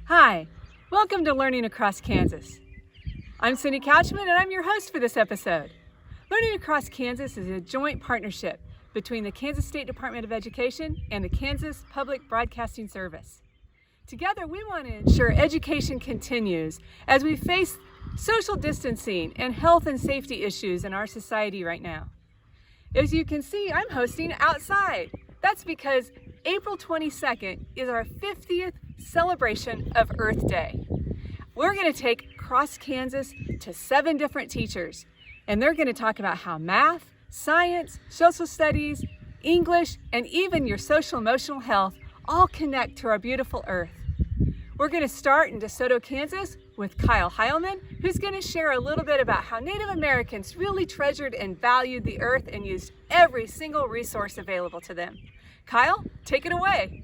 Hi, welcome to Learning Across Kansas. I'm Cindy Couchman and I'm your host for this episode. Learning Across Kansas is a joint partnership between the Kansas State Department of Education and the Kansas Public Broadcasting Service. Together, we want to ensure education continues as we face social distancing and health and safety issues in our society right now. As you can see, I'm hosting outside. That's because April 22nd is our 50th celebration of Earth Day. We're going to take across Kansas to 7 different teachers, and they're going to talk about how math, science, social studies, English, and even your social emotional health all connect to our beautiful Earth. We're going to start in DeSoto, Kansas with Kyle Heilmann, who's going to share a little bit about how Native Americans really treasured and valued the Earth and used every single resource available to them. Kyle, take it away.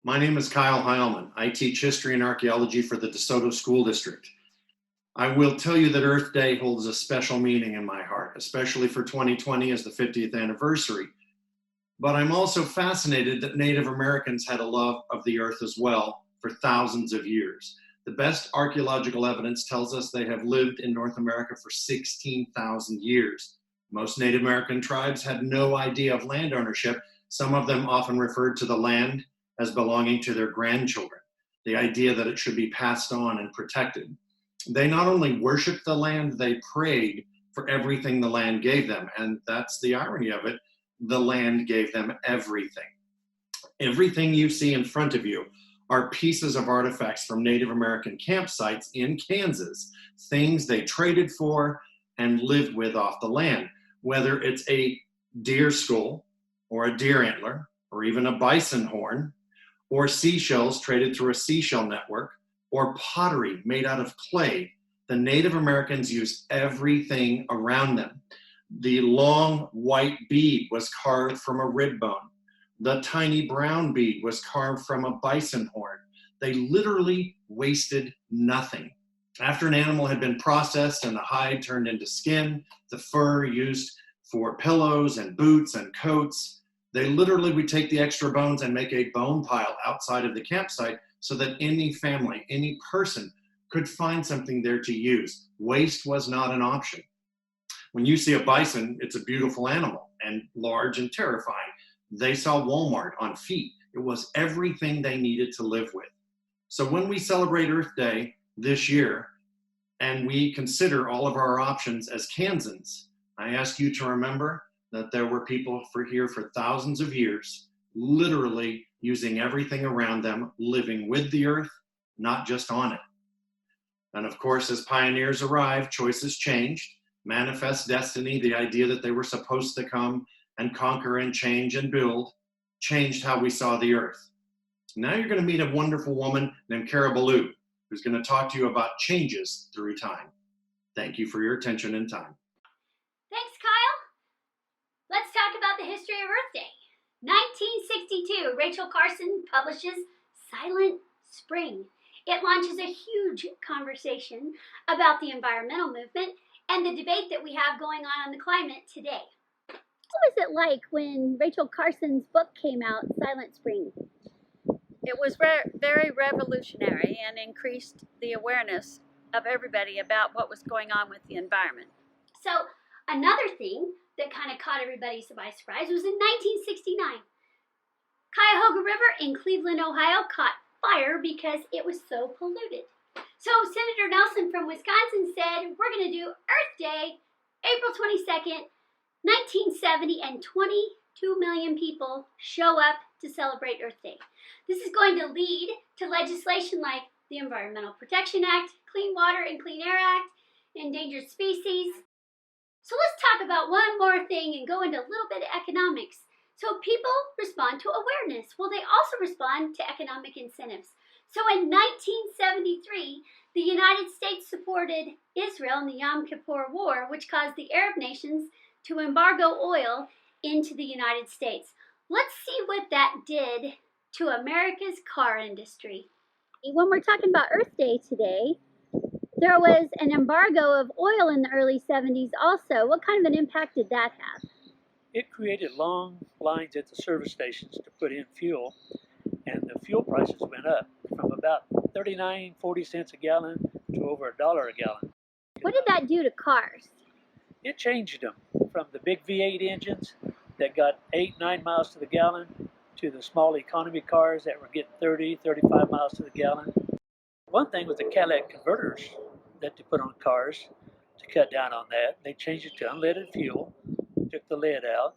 My name is Kyle Heilmann. I teach history and archaeology for the DeSoto School District. I will tell you that Earth Day holds a special meaning in my heart, especially for 2020 as the 50th anniversary. But I'm also fascinated that Native Americans had a love of the Earth as well for thousands of years. The best archaeological evidence tells us they have lived in North America for 16,000 years. Most Native American tribes had no idea of land ownership. Some of them often referred to the land as belonging to their grandchildren, the idea that it should be passed on and protected. They not only worshiped the land, they prayed for everything the land gave them. And that's the irony of it. The land gave them everything. Everything you see in front of you are pieces of artifacts from Native American campsites in Kansas, things they traded for and lived with off the land, whether it's a deer skull or a deer antler or even a bison horn, or seashells traded through a seashell network, or pottery made out of clay. The Native Americans used everything around them. The long white bead was carved from a rib bone. The tiny brown bead was carved from a bison horn. They literally wasted nothing. After an animal had been processed and the hide turned into skin, the fur used for pillows and boots and coats, they literally would take the extra bones and make a bone pile outside of the campsite so that any family, any person could find something there to use. Waste was not an option. When you see a bison, it's a beautiful animal and large and terrifying. They saw Walmart on feet. It was everything they needed to live with. So when we celebrate Earth Day this year, and we consider all of our options as Kansans, I ask you to remember that there were people here for thousands of years, literally using everything around them, living with the earth, not just on it. And of course, as pioneers arrived, choices changed. Manifest destiny, the idea that they were supposed to come and conquer and change and build, changed how we saw the earth. Now you're going to meet a wonderful woman named Cara Ballou, who's going to talk to you about changes through time. Thank you for your attention and time. Thanks, Kyle. Let's talk about the history of Earth Day. 1962, Rachel Carson publishes Silent Spring. It launches a huge conversation about the environmental movement and the debate that we have going on the climate today. What was it like when Rachel Carson's book came out, Silent Spring? It was very revolutionary and increased the awareness of everybody about what was going on with the environment. So another thing that kind of caught everybody by surprise was in 1969. Cuyahoga River in Cleveland, Ohio caught fire because it was so polluted. So Senator Nelson from Wisconsin said, we're going to do Earth Day, April 22nd, 1970, and 22 million people show up to celebrate Earth Day. This is going to lead to legislation like the Environmental Protection Act, Clean Water and Clean Air Act, Endangered Species. So let's talk about one more thing and go into a little bit of economics. So people respond to awareness. Well, they also respond to economic incentives. So in 1973, the United States supported Israel in the Yom Kippur War, which caused the Arab nations to embargo oil into the United States. Let's see what that did to America's car industry. When we're talking about Earth Day today, there was an embargo of oil in the early 70s also. What kind of an impact did that have? It created long lines at the service stations to put in fuel, and the fuel prices went up from about 39-40 cents a gallon to over $1 a gallon. What did that do to cars? It changed them from the big V8 engines that got 8-9 miles to the gallon to the small economy cars that were getting 30-35 miles to the gallon. One thing was the catalytic converters that they put on cars to cut down on that. They changed it to unleaded fuel, took the lead out.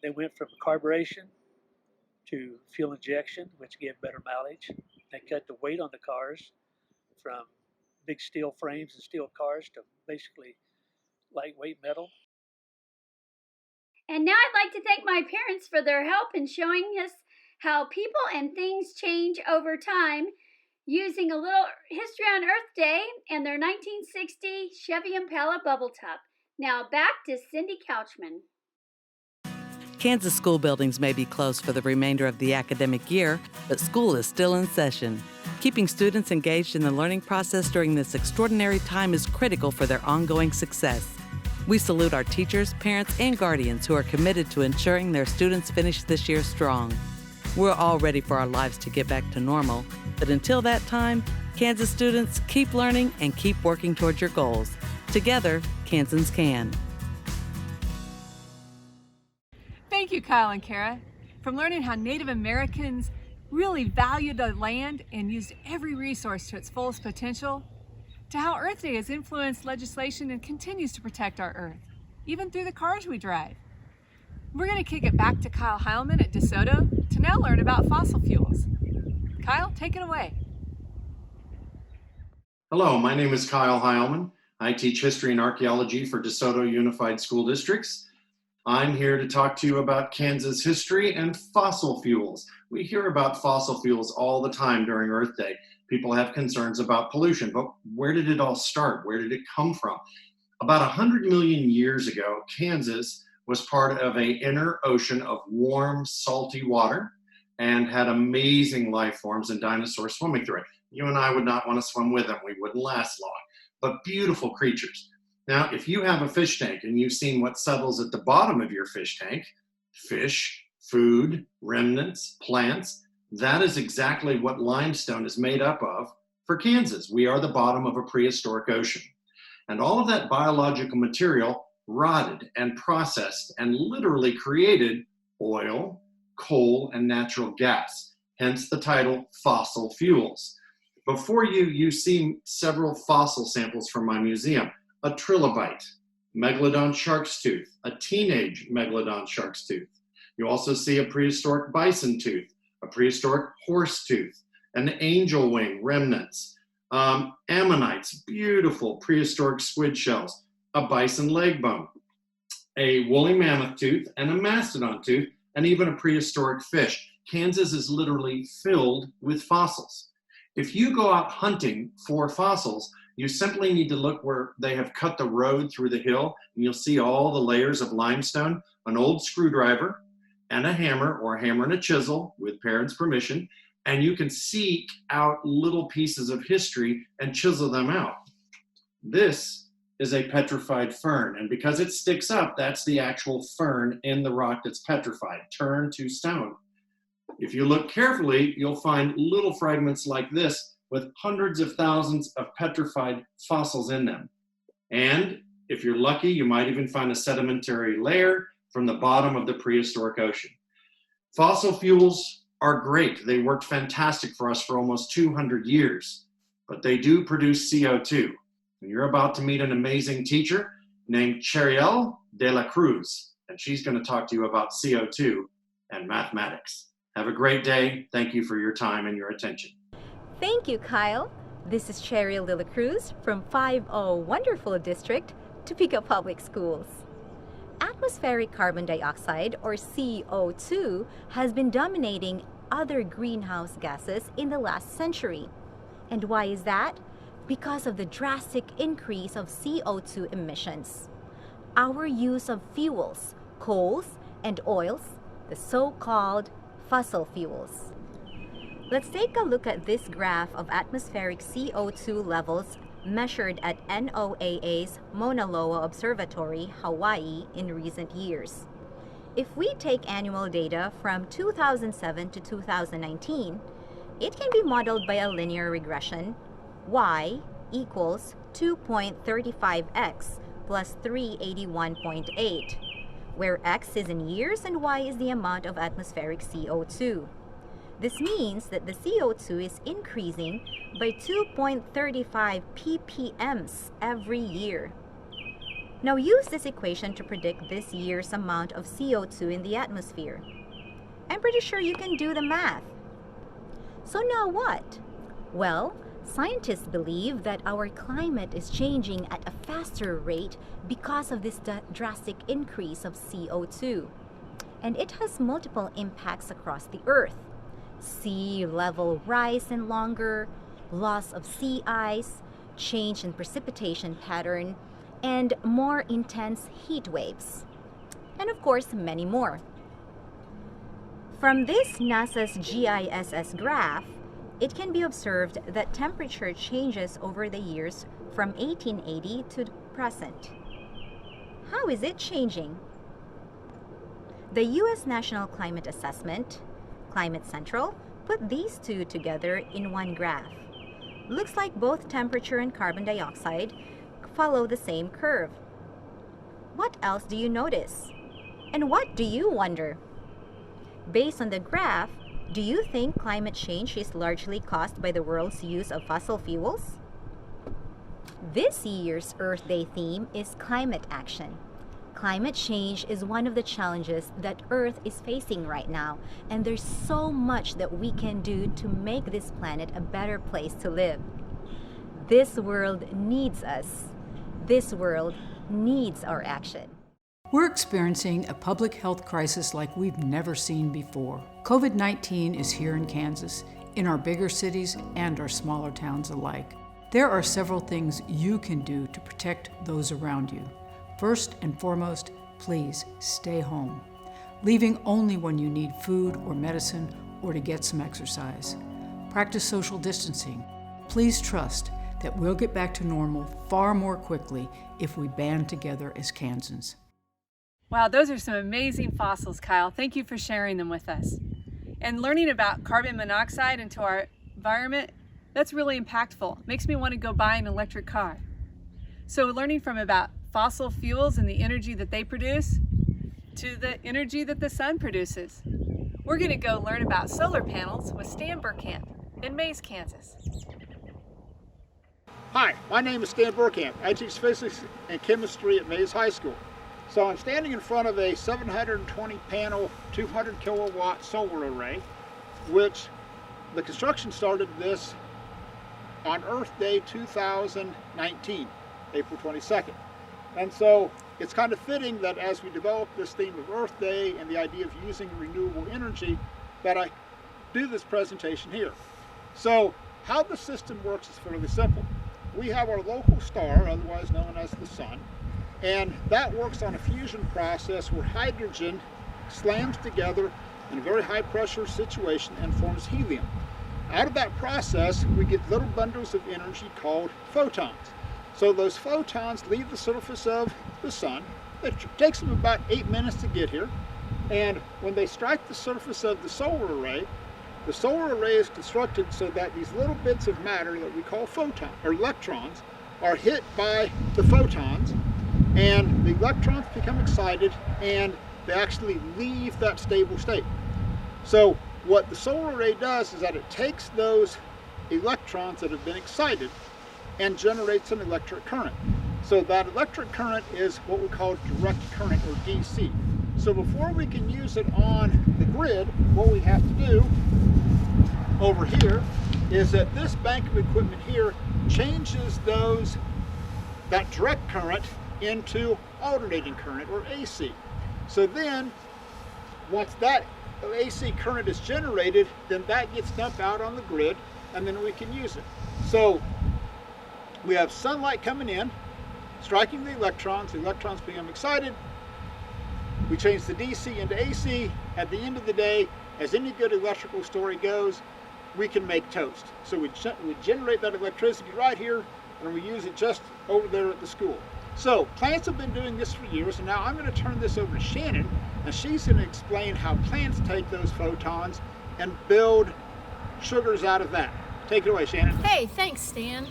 They went from carburation to fuel injection, which gave better mileage. They cut the weight on the cars from big steel frames and steel cars to basically lightweight metal. And now I'd like to thank my parents for their help in showing us how people and things change over time using a little history on Earth Day and their 1960 Chevy Impala bubble top. Now back to Cindy Couchman. Kansas school buildings may be closed for the remainder of the academic year, but school is still in session. Keeping students engaged in the learning process during this extraordinary time is critical for their ongoing success. We salute our teachers, parents, and guardians who are committed to ensuring their students finish this year strong. We're all ready for our lives to get back to normal, but until that time, Kansas students, keep learning and keep working towards your goals. Together, Kansans can. Thank you, Kyle and Kara. From learning how Native Americans really valued the land and used every resource to its fullest potential, to how Earth Day has influenced legislation and continues to protect our Earth, even through the cars we drive. We're going to kick it back to Kyle Heilmann at DeSoto to now learn about fossil fuels. Kyle, take it away. Hello, my name is Kyle Heilmann. I teach history and archaeology for DeSoto Unified School Districts. I'm here to talk to you about Kansas history and fossil fuels. We hear about fossil fuels all the time during Earth Day. People have concerns about pollution, but where did it all start? Where did it come from? About 100 million years ago, Kansas was part of an inner ocean of warm, salty water and had amazing life forms and dinosaurs swimming through it. You and I would not want to swim with them. We wouldn't last long, but beautiful creatures. Now, if you have a fish tank and you've seen what settles at the bottom of your fish tank, fish, food, remnants, plants, that is exactly what limestone is made up of for Kansas. We are the bottom of a prehistoric ocean. And all of that biological material rotted and processed and literally created oil, coal, and natural gas, hence the title fossil fuels. Before you see several fossil samples from my museum. A trilobite, megalodon shark's tooth, a teenage megalodon shark's tooth. You also see a prehistoric bison tooth, a prehistoric horse tooth, an angel wing remnants, ammonites, beautiful prehistoric squid shells, a bison leg bone, a woolly mammoth tooth, and a mastodon tooth, and even a prehistoric fish. Kansas is literally filled with fossils. If you go out hunting for fossils, you simply need to look where they have cut the road through the hill, and you'll see all the layers of limestone, an old screwdriver, and a hammer, or a hammer and a chisel, with parents' permission, and you can seek out little pieces of history and chisel them out. This is a petrified fern, and because it sticks up, that's the actual fern in the rock that's petrified, turned to stone. If you look carefully, you'll find little fragments like this with hundreds of thousands of petrified fossils in them. And if you're lucky, you might even find a sedimentary layer from the bottom of the prehistoric ocean. Fossil fuels are great. They worked fantastic for us for almost 200 years, but they do produce CO2. And you're about to meet an amazing teacher named Cheriel de la Cruz, and she's going to talk to you about CO2 and mathematics. Have a great day. Thank you for your time and your attention. Thank you, Kyle. This is Cheriel de la Cruz from 50 Wonderful District, Topeka Public Schools. Atmospheric carbon dioxide, or CO2, has been dominating other greenhouse gases in the last century. And why is that? Because of the drastic increase of CO2 emissions. Our use of fuels, coals, and oils, the so-called fossil fuels. Let's take a look at this graph of atmospheric CO2 levels measured at NOAA's Mauna Loa Observatory, Hawaii, in recent years. If we take annual data from 2007 to 2019, It can be modeled by a linear regression. Y equals 2.35x plus 381.8, where x is in years and y is the amount of atmospheric CO2. This means that the CO2 is increasing by 2.35 ppms every year. Now use this equation to predict this year's amount of CO2 in the atmosphere. I'm pretty sure you can do the math. So now what? Well, scientists believe that our climate is changing at a faster rate because of this drastic increase of CO2. And it has multiple impacts across the Earth. Sea level rise and longer, loss of sea ice, change in precipitation pattern, and more intense heat waves. And of course, many more. From this NASA's GISS graph, it can be observed that temperature changes over the years from 1880 to present. How is it changing? The U.S. National Climate Assessment, Climate Central, put these two together in one graph. Looks like both temperature and carbon dioxide follow the same curve. What else do you notice? And what do you wonder? Based on the graph, do you think climate change is largely caused by the world's use of fossil fuels? This year's Earth Day theme is climate action. Climate change is one of the challenges that Earth is facing right now, and there's so much that we can do to make this planet a better place to live. This world needs us. This world needs our action. We're experiencing a public health crisis like we've never seen before. COVID-19 is here in Kansas, in our bigger cities and our smaller towns alike. There are several things you can do to protect those around you. First and foremost, please stay home, leaving only when you need food or medicine or to get some exercise. Practice social distancing. Please trust that we'll get back to normal far more quickly if we band together as Kansans. Wow, those are some amazing fossils, Kyle. Thank you for sharing them with us. And learning about carbon monoxide into our environment, that's really impactful. Makes me want to go buy an electric car. So learning from about fossil fuels and the energy that they produce to the energy that the sun produces. We're going to go learn about solar panels with Stan Bergkamp in Mays, Kansas. Hi, my name is Stan Bergkamp. I teach physics and chemistry at Mays High School. So I'm standing in front of a 720 panel, 200 kilowatt solar array, which the construction started this on Earth Day 2019, April 22nd. And so it's kind of fitting that as we develop this theme of Earth Day and the idea of using renewable energy, that I do this presentation here. So how the system works is fairly simple. We have our local star, otherwise known as the sun, and that works on a fusion process where hydrogen slams together in a very high pressure situation and forms helium. Out of that process, we get little bundles of energy called photons. So those photons leave the surface of the sun. It takes them about 8 minutes to get here. And when they strike the surface of the solar array is constructed so that these little bits of matter that we call photons, or electrons, are hit by the photons, and the electrons become excited and they actually leave that stable state. So what the solar array does is that it takes those electrons that have been excited and generates an electric current. So that electric current is what we call direct current, or DC. So before we can use it on the grid, what we have to do over here is that this bank of equipment here changes that direct current into alternating current, or AC. So then once that AC current is generated, then that gets dumped out on the grid and then we can use it. So we have sunlight coming in, striking the electrons become excited, we change the DC into AC. At the end of the day, as any good electrical story goes, we can make toast. So we generate that electricity right here and we use it just over there at the school. So plants have been doing this for years, and now I'm going to turn this over to Shannon, and she's going to explain how plants take those photons and build sugars out of that. Take it away, Shannon. Hey, thanks, Stan.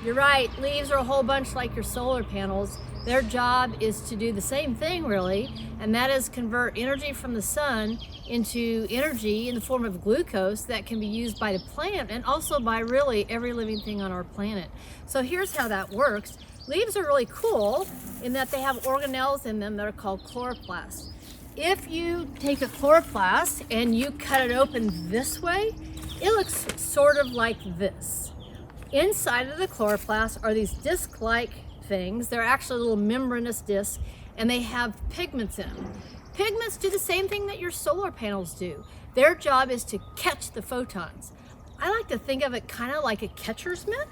You're right, leaves are a whole bunch like your solar panels. Their job is to do the same thing, really, and that is convert energy from the sun into energy in the form of glucose that can be used by the plant and also by really every living thing on our planet. So here's how that works. Leaves are really cool in that they have organelles in them that are called chloroplasts. If you take a chloroplast and you cut it open this way, it looks sort of like this. Inside of the chloroplast are these disc-like things. They're actually little membranous discs, and they have pigments in them. Pigments do the same thing that your solar panels do. Their job is to catch the photons. I like to think of it kind of like a catcher's mitt.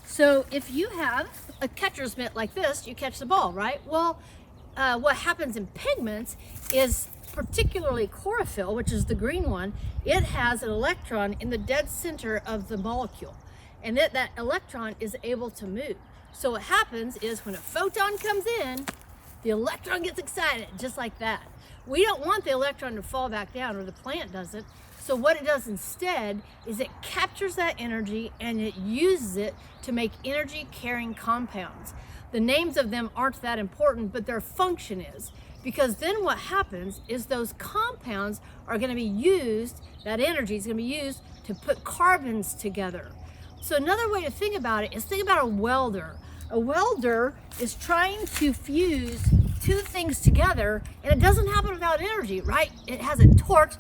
So if you have a catcher's mitt like this, you catch the ball, right? Well, what happens in pigments is, particularly chlorophyll, which is the green one, it has an electron in the dead center of the molecule, and that electron is able to move. So what happens is when a photon comes in, the electron gets excited, just like that. We don't want the electron to fall back down, or the plant doesn't. So what it does instead is it captures that energy and it uses it to make energy-carrying compounds. The names of them aren't that important, but their function is. Because then what happens is those compounds are going to be used, that energy is going to be used to put carbons together. So another way to think about it is think about a welder. A welder is trying to fuse two things together, and it doesn't happen without energy, right? It has a torch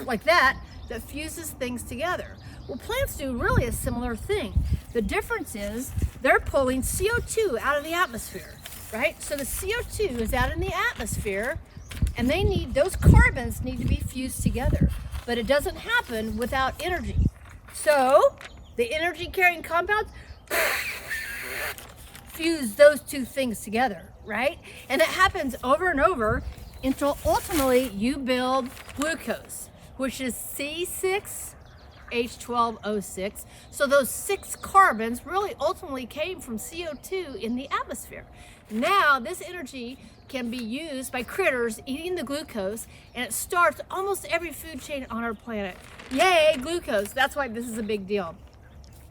like that fuses things together. Well, plants do really a similar thing. The difference is they're pulling CO2 out of the atmosphere, right? So the CO2 is out in the atmosphere, and those carbons need to be fused together, but it doesn't happen without energy. So the energy carrying compounds fuse those two things together, right? And it happens over and over until ultimately you build glucose, which is C6H12O6. So those 6 carbons really ultimately came from CO2 in the atmosphere. Now this energy can be used by critters eating the glucose, and it starts almost every food chain on our planet. Yay, glucose. That's why this is a big deal.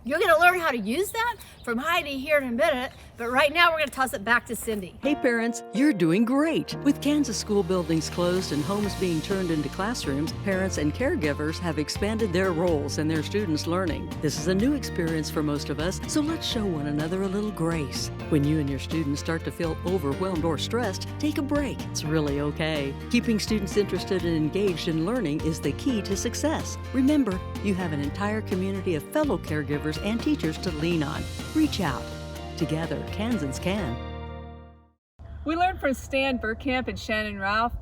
You're going to learn how to use that from Heidi here in a minute, but right now we're going to toss it back to Cindy. Hey parents, you're doing great! With Kansas school buildings closed and homes being turned into classrooms, parents and caregivers have expanded their roles in their students' learning. This is a new experience for most of us, so let's show one another a little grace. When you and your students start to feel overwhelmed or stressed, take a break. It's really okay. Keeping students interested and engaged in learning is the key to success. Remember, you have an entire community of fellow caregivers and teachers to lean on. Reach out. Together, Kansans can. We learned from Stan Bergkamp and Shannon Ralph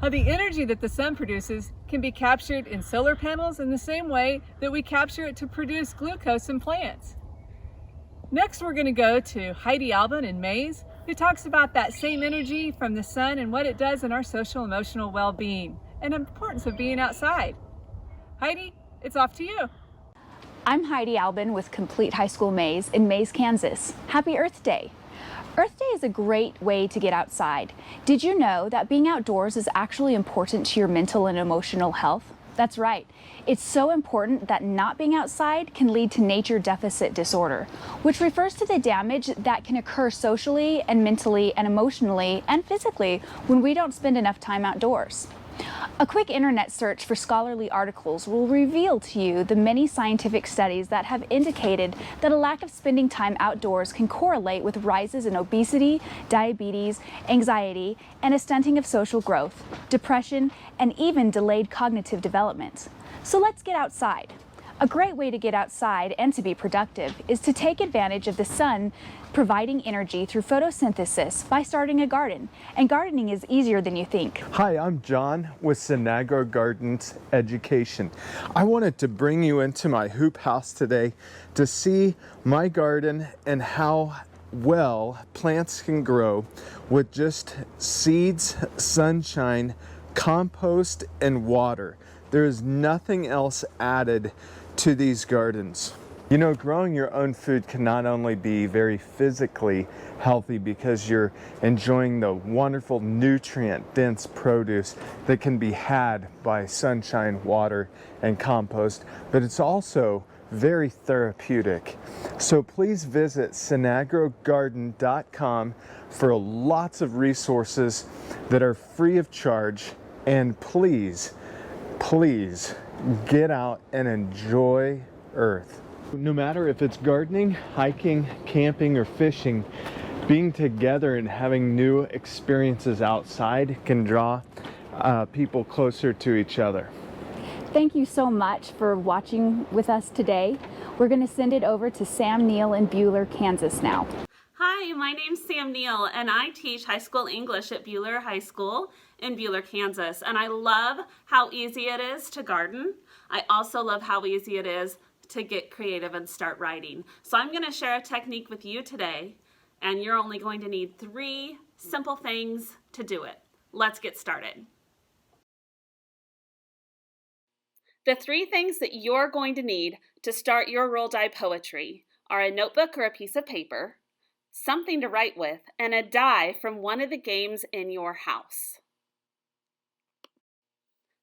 how the energy that the sun produces can be captured in solar panels in the same way that we capture it to produce glucose in plants. Next, we're going to go to Heidi Albin in Mays, who talks about that same energy from the sun and what it does in our social emotional well-being and the importance of being outside. Heidi, it's off to you. I'm Heidi Albin with Complete High School Mays in Mays, Kansas. Happy Earth Day! Earth Day is a great way to get outside. Did you know that being outdoors is actually important to your mental and emotional health? That's right. It's so important that not being outside can lead to nature deficit disorder, which refers to the damage that can occur socially and mentally and emotionally and physically when we don't spend enough time outdoors. A quick internet search for scholarly articles will reveal to you the many scientific studies that have indicated that a lack of spending time outdoors can correlate with rises in obesity, diabetes, anxiety, and a stunting of social growth, depression, and even delayed cognitive development. So let's get outside. A great way to get outside and to be productive is to take advantage of the sun providing energy through photosynthesis by starting a garden. And gardening is easier than you think. Hi, I'm John with Sinagro Gardens Education. I wanted to bring you into my hoop house today to see my garden and how well plants can grow with just seeds, sunshine, compost, and water. There is nothing else added to these gardens. You know, growing your own food can not only be very physically healthy because you're enjoying the wonderful nutrient-dense produce that can be had by sunshine, water, and compost, but it's also very therapeutic. So please visit SinagroGarden.com for lots of resources that are free of charge, and please get out and enjoy Earth. No matter if it's gardening, hiking, camping, or fishing, being together and having new experiences outside can draw people closer to each other. Thank you so much for watching with us today. We're going to send it over to Sam Neal in Buhler, Kansas now. Hi, my name's Sam Neal, and I teach high school English at Buhler High School in Buhler, Kansas. And I love how easy it is to garden. I also love how easy it is to get creative and start writing. So I'm going to share a technique with you today, and you're only going to need 3 simple things to do it. Let's get started. The 3 things that you're going to need to start your roll die poetry are a notebook or a piece of paper, something to write with, and a die from one of the games in your house.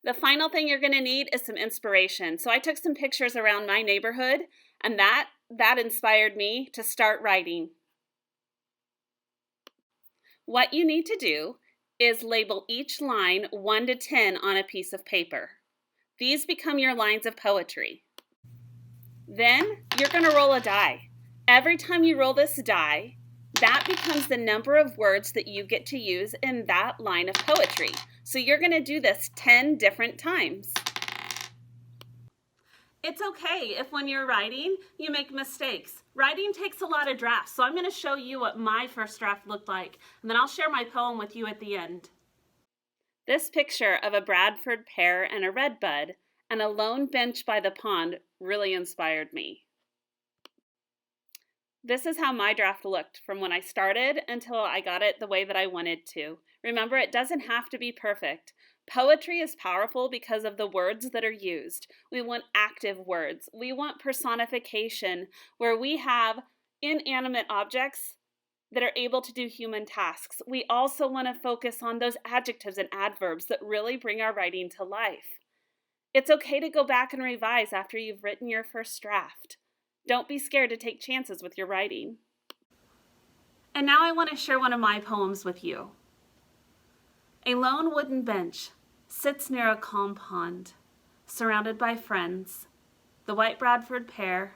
The final thing you're going to need is some inspiration. So I took some pictures around my neighborhood, and that inspired me to start writing. What you need to do is label each line 1 to 10 on a piece of paper. These become your lines of poetry. Then you're going to roll a die. Every time you roll this die, that becomes the number of words that you get to use in that line of poetry. So you're going to do this 10 different times. It's okay if when you're writing, you make mistakes. Writing takes a lot of drafts, so I'm going to show you what my first draft looked like, and then I'll share my poem with you at the end. This picture of a Bradford pear and a redbud and a lone bench by the pond really inspired me. This is how my draft looked from when I started until I got it the way that I wanted to. Remember, it doesn't have to be perfect. Poetry is powerful because of the words that are used. We want active words. We want personification where we have inanimate objects that are able to do human tasks. We also want to focus on those adjectives and adverbs that really bring our writing to life. It's okay to go back and revise after you've written your first draft. Don't be scared to take chances with your writing. And now I want to share one of my poems with you. A lone wooden bench sits near a calm pond, surrounded by friends, the white Bradford pear,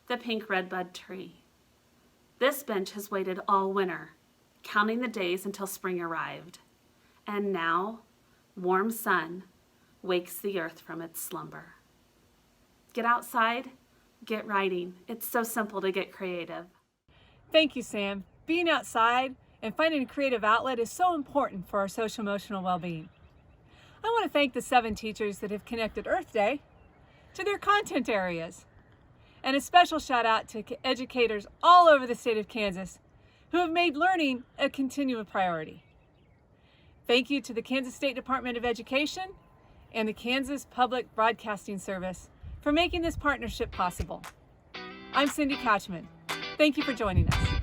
the pink redbud tree. This bench has waited all winter, counting the days until spring arrived. And now, warm sun wakes the earth from its slumber. Get outside. Get writing. It's so simple to get creative. Thank you, Sam. Being outside and finding a creative outlet is so important for our social-emotional well-being. I want to thank the 7 teachers that have connected Earth Day to their content areas. And a special shout out to educators all over the state of Kansas who have made learning a continual priority. Thank you to the Kansas State Department of Education and the Kansas Public Broadcasting Service for making this partnership possible. I'm Cindy Couchman. Thank you for joining us.